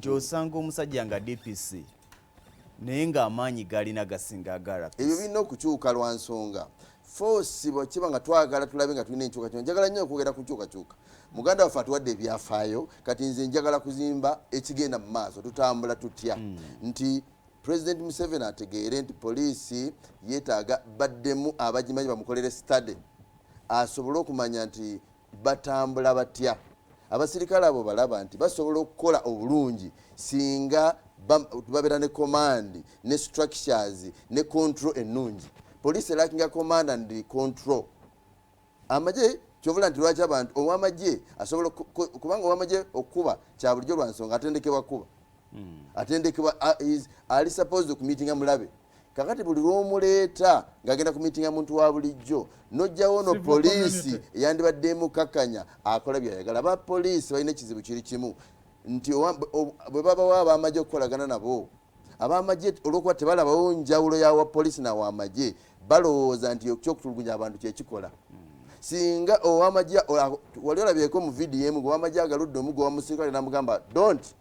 nti osanga omusajja nga DPC naye ng'amaanyi galina gasinga agala. Ebyo birina okukyuka lwa nsonga force bwe kiba nga twagala tulabe nga tulina enkyukakyuka. Njagala nnyo okwogera ku nkyukakyuka. Muganda waffe atuwadde ebyafaayo kati nze njagala kuzimba ekigenda mu maaso tutambula tutya nti President Museveni ategeere nti poliisi yeetaaga baddemu abagimanyi bamukolere study asobole okumanya nti batambula batya. Abasirikale abo balaba nti basobola okukola obulungi singa babeera ne command ne structures ne control ennungi. Police lacking command and control. Amagye kyovula nti lwaki abantu ow'amagye asobola kubanga ow'amagye okuba kya bulijjo lwa nsonga atendekebwa kuba atendekebwa ali supposed ku meeting amulabe. Kakati buli lw'omuleeta ng'agenda ku meeting muntu wa bulijjo n'ojjawo no poliisi eyandibaddemu kakanya akola byayagala. Aba poliisi balina ekizibu kiri kimu nti bwe babawo ab'amagye okukolagana nabo ab'amagye olw'okuba tebalabawo njawulo yawa poliisi n'aw'amagye balowooza nti ekyokutulugunya abantu kyekikola. Singa ow'amagye wali olabyeko mu vidiyo emu ow'amagye agaludde omugo wa musirikale n'amugamba don't,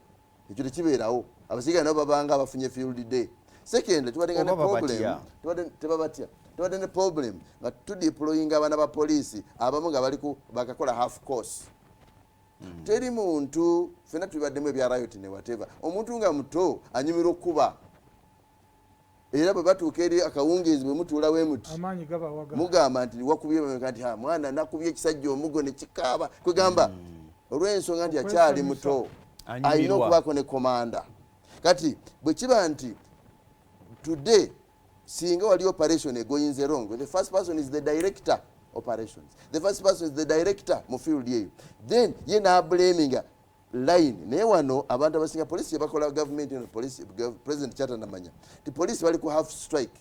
ekyo tekibeerawo. Abasirikale nabo babanga abafunye field day. Second, tubadde ne problem tubadde ne problem nga tudeploying abaana ba poliisi abamu nga baliku bakakola half course. Teri muntu fena tubaddemu ebya riot ne whatever. Omuntu nga muto anyumirwa okuba era bwe batuuka eri akawungeezi bwe mutuula wemuti amaanyi gabawaga mugamba nti wakubye nti mwana nakubye ekisajja omugo ne kikaaba kwegamba olw'ensonga nti akyali muto alina okubaako ne komanda. Kati bwe kiba nti today singa wali operation egoyinze wrong, the first person is the director operations, the first person is the director mu field yeyo, then ye na blaming line naye wano abantu abasinga police bakola government and police president chata namanya the police bali ku half strike.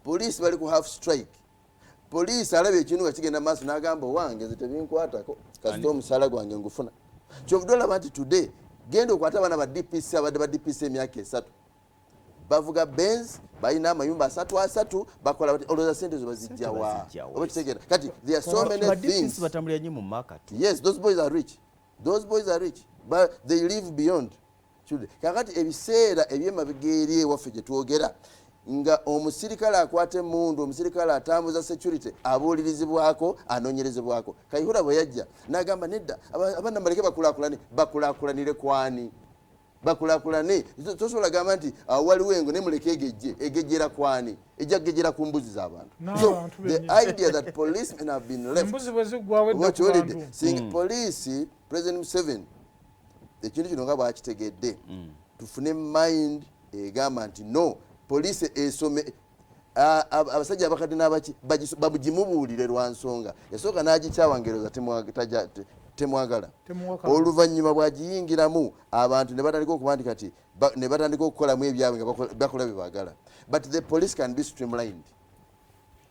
Police bali ku half strike. Police alabe ekintu kigenda maaso n'agamba wange nze tebinkwatako kasita omusala gwange ngufuna kyovudola bantu today genda okwata abana ba DPC abadde ba DPC emyaka 3 bavuga Benz balina amayumba 3 bakola oloza sente zo bazijjawa obakitegera. Kati there are so many things batambulira nyi mu market. Yes, those boys are rich, but they live beyond children. Kakati ebiseera ebyemabigeri waffe gye twogera nga omusirikale akwate mundu omusirikale atambuza security abuulirizibwako anoonyerezebwako. Kayihura bwe yajja n'agamba nedda abana baleke bakulakulanire kwani bakulakulane tosobola gamba nti waliwo engo nemuleke egejjera kwani ejja gegera ku mbuzi z'abantu. So the idea that policemen have been left seeing police President Museveni ekintu kino nga bwakitegedde tufune mind egamba nti no police esome abasajja abakadde n'abaki bamugimubuulire lwa nsonga yasooka n'agikyawangeroza temwagala oluvannyuma bwagiyingiramu abantu ne batandika okuba nti kati ne batandika okukolamu ebyabwe nga bakola bye baagala. But the police can be streamlined.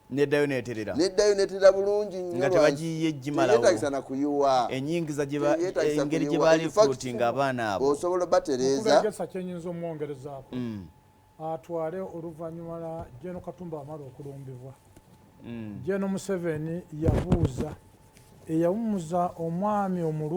Neddayo neeterera bulungi nnyo nga tebagiye ejjimalawo yeetagisa na kuyiwa enyingiza engeri gye baali footinga abaana abo osobola batereeza Egesa kyenyinza omwongerezaako atwale oluvannyuma la Jeno Katumba amala okulumbibwa Jeno Museveni yabuuza eyawumuza omwami omulu